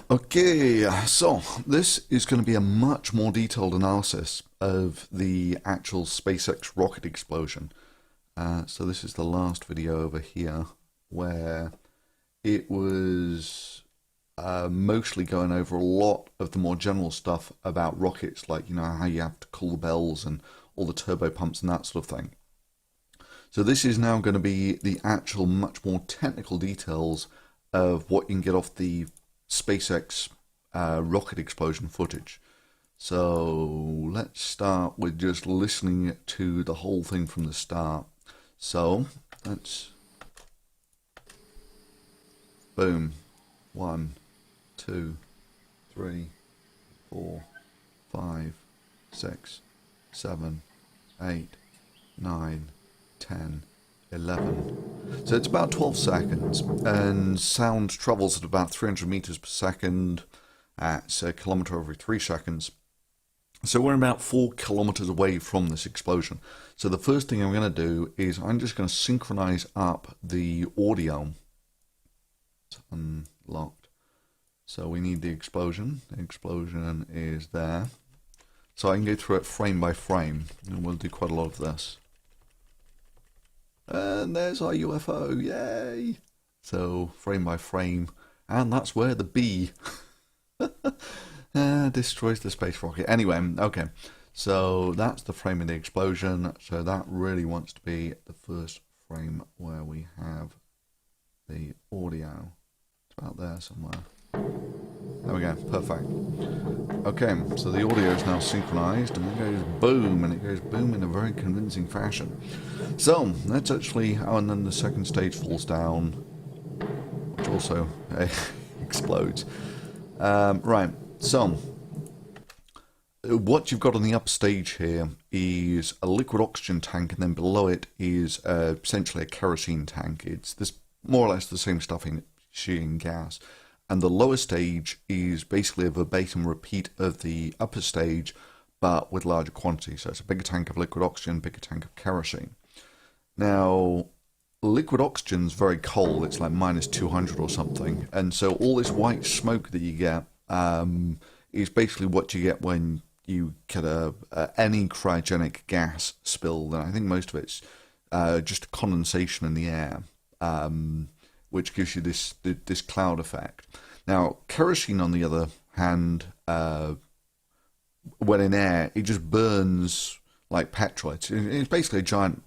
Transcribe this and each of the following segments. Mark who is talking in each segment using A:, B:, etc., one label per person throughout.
A: Okay, so this is going to be a much more detailed analysis of the actual SpaceX rocket explosion. So this is the last video over here where it was mostly going over a lot of the more general stuff about rockets, like, you know, how you have to cool the bells and all the turbo pumps and that sort of thing. So this is now going to be the actual much more technical details of what you can get off the SpaceX rocket explosion footage. So let's start with just listening to the whole thing from the start. So let's boom, 1, 2, 3, 4, 5, 6, 7, 8, 9, 10, 11. So it's about 12 seconds, and sound travels at about 300 meters per second at a kilometer every 3 seconds. So we're about 4 kilometers away from this explosion. So the first thing I'm going to do is I'm just going to synchronize up the audio. It's unlocked. So we need the explosion. The explosion is there. So I can go through it frame by frame, and we'll do quite a lot of this. And there's our UFO, yay! So, frame by frame, and that's where the bee destroys the space rocket. Anyway, okay, so that's the frame of the explosion, so that really wants to be the first frame where we have the audio. It's about there somewhere. There we go, perfect. Okay, so the audio is now synchronized, and it goes boom, and it goes boom in a very convincing fashion. So, that's actually, oh, and then the second stage falls down, which also explodes. Right, so, what you've got on the upper stage here is a liquid oxygen tank, and then below it is essentially a kerosene tank. It's this more or less the same stuff in shearing gas. And the lower stage is basically a verbatim repeat of the upper stage, but with larger quantities. So it's a bigger tank of liquid oxygen, bigger tank of kerosene. Now, liquid oxygen is very cold. It's like minus 200 or something. And so all this white smoke that you get is basically what you get when you get any cryogenic gas spill. And I think most of it's just condensation in the air. Which gives you this cloud effect. Now, kerosene, on the other hand, when in air, it just burns like petrol. It's basically a giant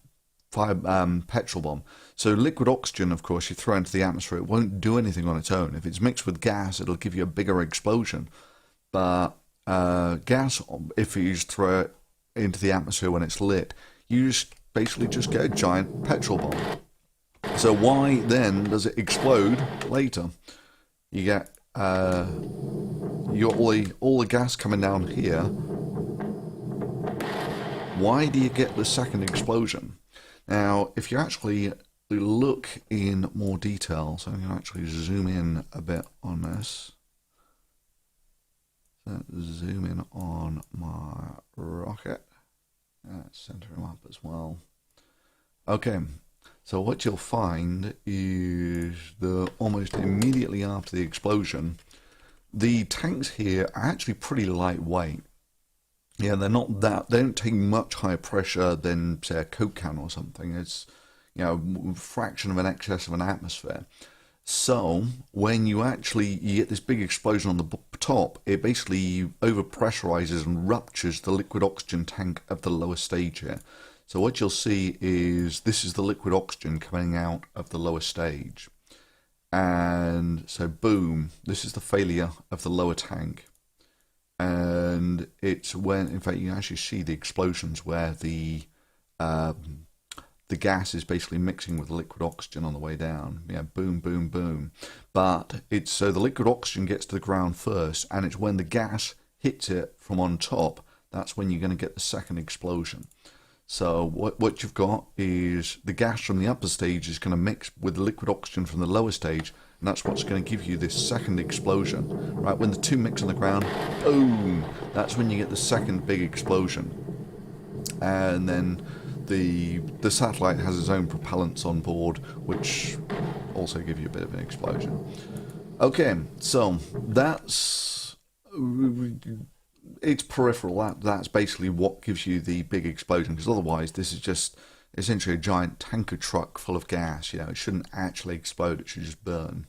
A: petrol bomb. So liquid oxygen, of course, you throw into the atmosphere, it won't do anything on its own. If it's mixed with gas, it'll give you a bigger explosion. But gas, if you just throw it into the atmosphere when it's lit, you just basically just get a giant petrol bomb. So why then does it explode later? You get all the gas coming down here. Why do you get the second explosion? Now, if you actually look in more detail, so I'm going to actually zoom in a bit on this. So zoom in on my rocket. Center him up as well. Okay. So what you'll find is that almost immediately after the explosion, the tanks here are actually pretty lightweight. Yeah, they don't take much higher pressure than, say, a Coke can or something. It's, you know, a fraction of an excess of an atmosphere. So when you get this big explosion on the top, it basically overpressurizes and ruptures the liquid oxygen tank of the lower stage here. So what you'll see is this is the liquid oxygen coming out of the lower stage. And so boom, this is the failure of the lower tank. And it's when, in fact, you can actually see the explosions where the gas is basically mixing with the liquid oxygen on the way down. Yeah, boom, boom, boom. But it's so the liquid oxygen gets to the ground first, and it's when the gas hits it from on top, that's when you're going to get the second explosion. So what you've got is the gas from the upper stage is going to mix with the liquid oxygen from the lower stage, and that's what's going to give you this second explosion. Right, when the two mix on the ground, boom, that's when you get the second big explosion. And then the satellite has its own propellants on board, which also give you a bit of an explosion. Okay, so that's it's peripheral. That's basically what gives you the big explosion. Because otherwise, this is just essentially a giant tanker truck full of gas. You know, it shouldn't actually explode. It should just burn.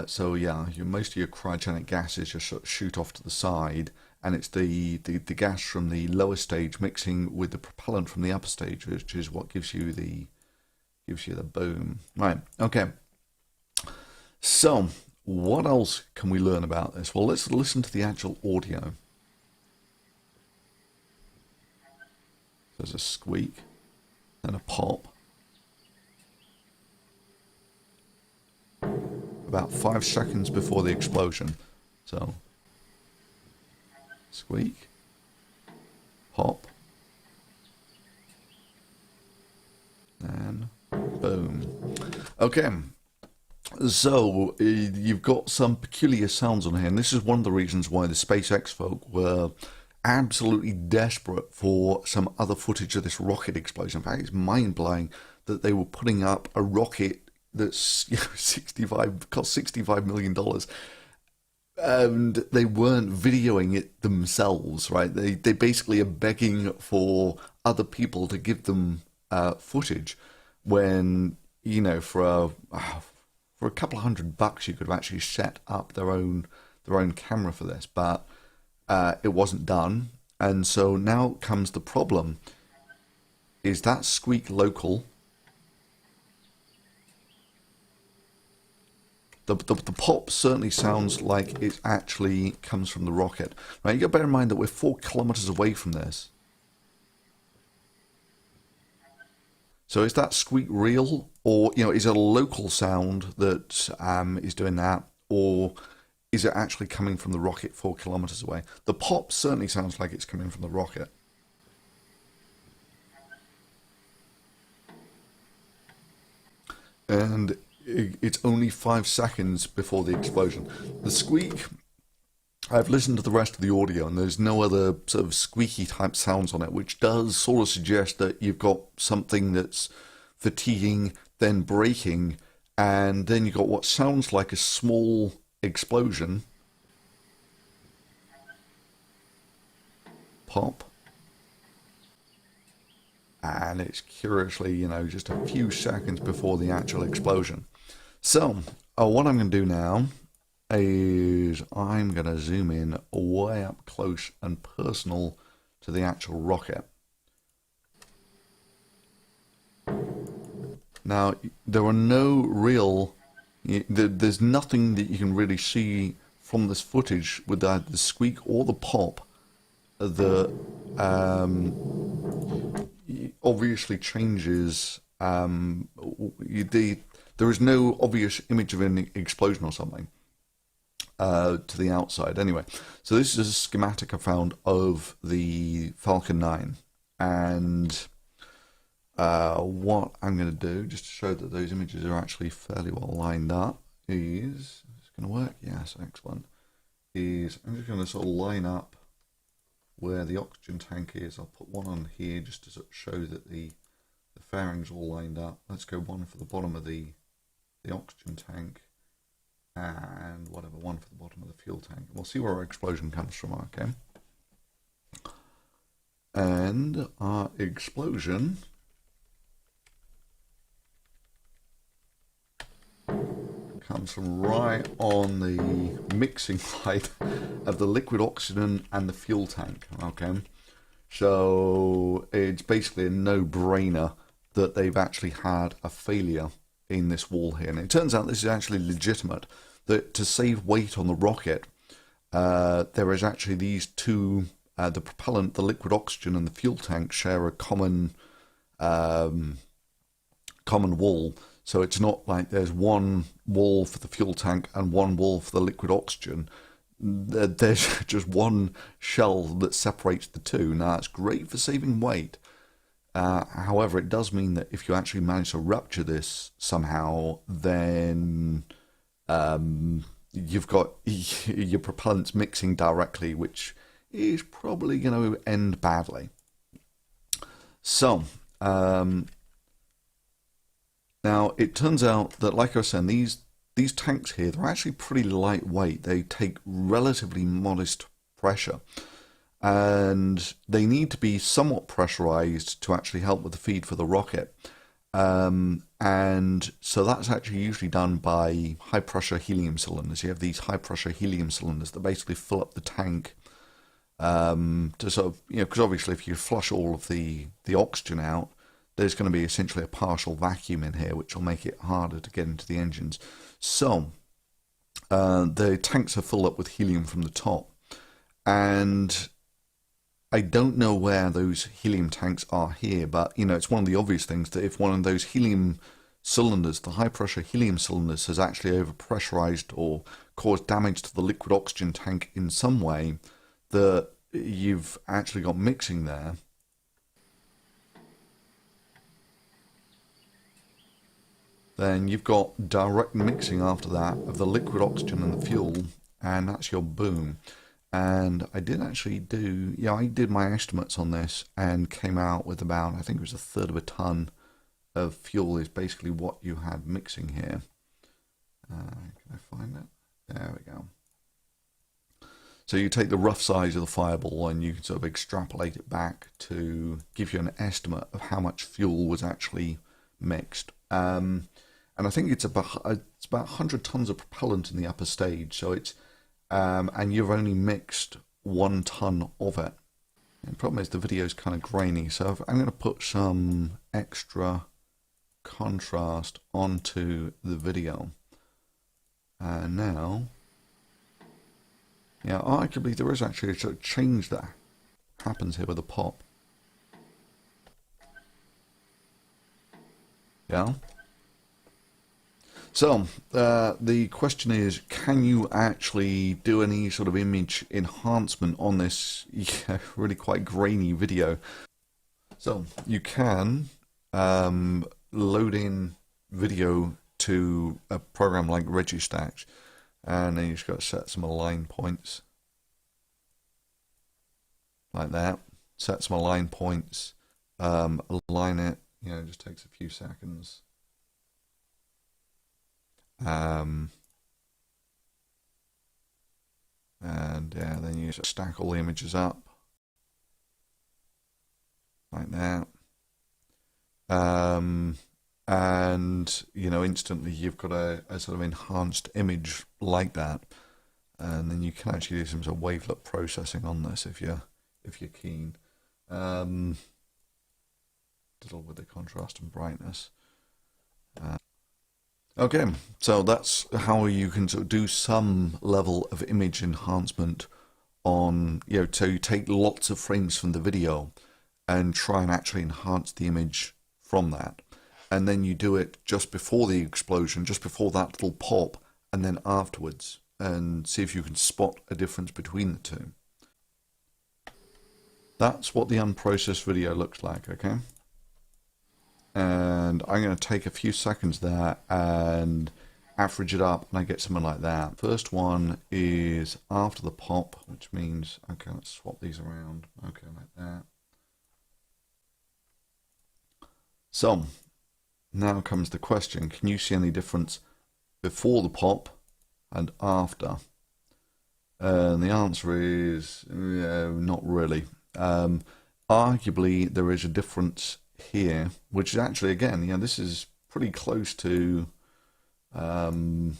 A: So yeah, most of your cryogenic gases just sort of shoot off to the side, and it's the gas from the lower stage mixing with the propellant from the upper stage, which is what gives you the boom. Right. Okay. So what else can we learn about this? Well, let's listen to the actual audio. There's a squeak and a pop. About 5 seconds before the explosion. So, squeak, pop, and boom. Okay, so you've got some peculiar sounds on here, and this is one of the reasons why the SpaceX folk were absolutely desperate for some other footage of this rocket explosion. In fact, it's mind-blowing that they were putting up a rocket that's cost $65 million, and they weren't videoing it themselves, right? They basically are begging for other people to give them footage, when for a couple of $100 you could have actually set up their own camera for this, but it wasn't done. And so now comes the problem: is that squeak local? The pop certainly sounds like it actually comes from the rocket. Now, you got to bear in mind that we're 4 kilometers away from this. So is that squeak real? Or, is it a local sound that is doing that? Or is it actually coming from the rocket 4 kilometers away? The pop certainly sounds like it's coming from the rocket. And it's only 5 seconds before the explosion. The squeak, I've listened to the rest of the audio, and there's no other sort of squeaky type sounds on it, which does sort of suggest that you've got something that's fatiguing, then breaking, and then you've got what sounds like a small explosion. Pop. And it's curiously, just a few seconds before the actual explosion. So, what I'm going to do now is I'm going to zoom in way up close and personal to the actual rocket. Now, there are no real... There's nothing that you can really see from this footage with either the squeak or the pop that obviously changes... there is no obvious image of an explosion or something to the outside. Anyway, so this is a schematic I found of the Falcon 9. And what I'm going to do, just to show that those images are actually fairly well lined up, is... It's going to work? Yes, excellent. Is I'm just going to sort of line up where the oxygen tank is. I'll put one on here just to sort of show that the fairings all lined up. Let's go one for the bottom of the oxygen tank, and one for the bottom of the fuel tank. We'll see where our explosion comes from, okay? And our explosion comes from right on the mixing side of the liquid oxygen and the fuel tank, okay? So it's basically a no-brainer that they've actually had a failure in this wall here. And it turns out this is actually legitimate, that to save weight on the rocket, there is actually these two, the propellant, the liquid oxygen, and the fuel tank share a common wall. So it's not like there's one wall for the fuel tank and one wall for the liquid oxygen. There's just one shell that separates the two. Now, it's great for saving weight. However, it does mean that if you actually manage to rupture this somehow, then you've got your propellants mixing directly, which is probably going to end badly. So, now it turns out that, like I was saying, these these tanks here, they're actually pretty lightweight. They take relatively modest pressure, and they need to be somewhat pressurized to actually help with the feed for the rocket. And so that's actually usually done by high pressure helium cylinders. You have these high pressure helium cylinders that basically fill up the tank to sort of, because obviously if you flush all of the oxygen out, there's going to be essentially a partial vacuum in here, which will make it harder to get into the engines. So the tanks are filled up with helium from the top, and I don't know where those helium tanks are here, but it's one of the obvious things that if one of those helium cylinders, the high pressure helium cylinders, has actually overpressurized or caused damage to the liquid oxygen tank in some way, that you've actually got mixing there. Then you've got direct mixing after that of the liquid oxygen and the fuel, and that's your boom. And I did actually do, I did my estimates on this and came out with about, I think it was 1/3 of a ton of fuel is basically what you had mixing here. Can I find it? There we go. So you take the rough size of the fireball and you can sort of extrapolate it back to give you an estimate of how much fuel was actually mixed. And I think it's about 100 tons of propellant in the upper stage. So it's and you've only mixed 1 ton of it. And the problem is the video is kind of grainy, so I'm going to put some extra contrast onto the video. And now, arguably there is actually a sort of change that happens here with the pop. Yeah. So, the question is, can you actually do any sort of image enhancement on this really quite grainy video? So, you can load in video to a program like Registax, and then you just got to set some align points. Like that. Set some align points, align it, it just takes a few seconds. And then you stack all the images up like that, and instantly you've got a sort of enhanced image like that, and then you can actually do some sort of wavelet processing on this if you're keen. Diddle with the contrast and brightness. Okay, so that's how you can sort of do some level of image enhancement on, so you take lots of frames from the video and try and actually enhance the image from that. And then you do it just before the explosion, just before that little pop, and then afterwards, and see if you can spot a difference between the two. That's what the unprocessed video looks like, okay? And I'm going to take a few seconds there and average it up, and I get something like that. First one is after the pop, which means, okay, let's swap these around. Okay, like that. So, now comes the question, can you see any difference before the pop and after? And the answer is, not really. Arguably, there is a difference here, which is actually, again, this is pretty close to where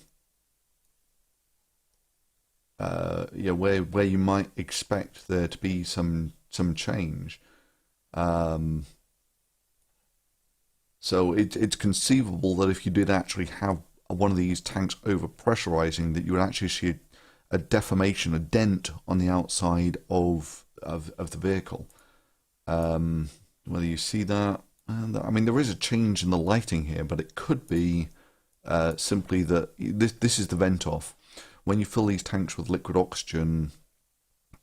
A: you might expect there to be some change. So it's conceivable that if you did actually have one of these tanks overpressurizing, that you would actually see a deformation, a dent on the outside of the vehicle. Whether you see that, I mean, there is a change in the lighting here, but it could be simply that this is the vent off. When you fill these tanks with liquid oxygen,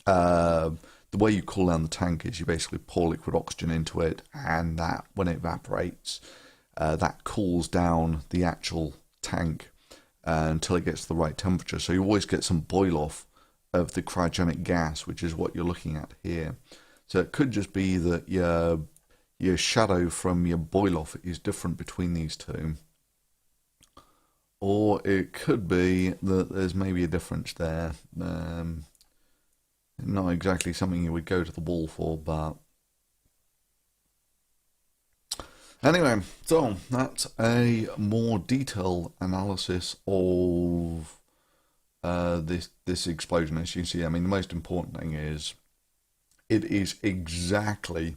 A: the way you cool down the tank is you basically pour liquid oxygen into it, and that, when it evaporates, that cools down the actual tank until it gets to the right temperature. So you always get some boil off of the cryogenic gas, which is what you're looking at here. So it could just be that your shadow from your boil off is different between these two. or it could be that there's maybe a difference there. Not exactly something you would go to the wall for, but anyway, so that's a more detailed analysis of this explosion. As you see, I mean, the most important thing is it is exactly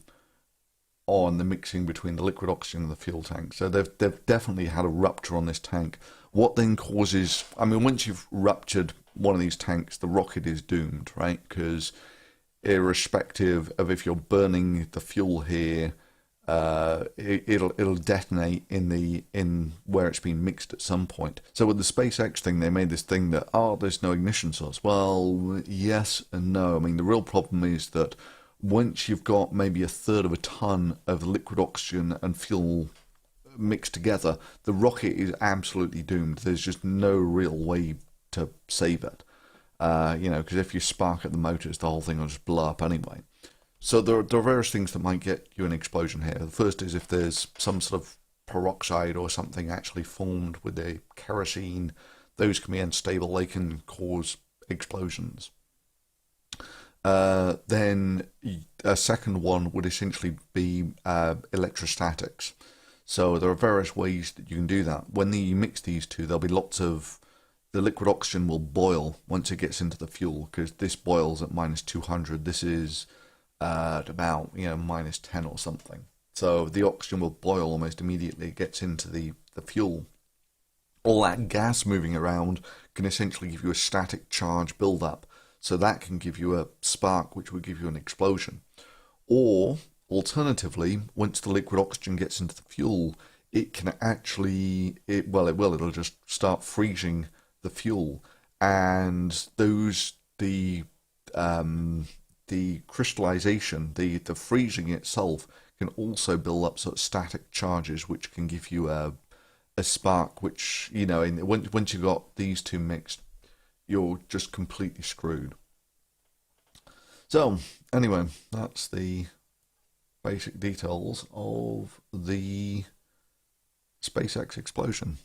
A: on the mixing between the liquid oxygen and the fuel tank. So they've definitely had a rupture on this tank. What then causes? I mean, once you've ruptured one of these tanks, the rocket is doomed, right? Because irrespective of if you're burning the fuel here, it'll detonate in where it's been mixed at some point. So with the SpaceX thing, they made this thing that there's no ignition source. Well, yes and no. I mean, the real problem is that once you've got maybe a third of a ton of liquid oxygen and fuel mixed together, the rocket is absolutely doomed. There's just no real way to save it. Because if you spark at the motors, the whole thing will just blow up anyway. So there are various things that might get you an explosion here. The first is if there's some sort of peroxide or something actually formed with the kerosene. Those can be unstable. They can cause explosions. Then a second one would essentially be electrostatics. So there are various ways that you can do that. When you mix these two, there'll be lots of the liquid oxygen will boil once it gets into the fuel, because this boils at -200. This is at about -10 or something. So the oxygen will boil almost immediately. It gets into the fuel. All that gas moving around can essentially give you a static charge build-up. So that can give you a spark, which would give you an explosion. Or alternatively, once the liquid oxygen gets into the fuel, it can actually, it'll just start freezing the fuel, and the crystallization, the freezing itself can also build up sort of static charges, which can give you a spark, which, once you've got these two mixed, you're just completely screwed. So, anyway, that's the basic details of the SpaceX explosion.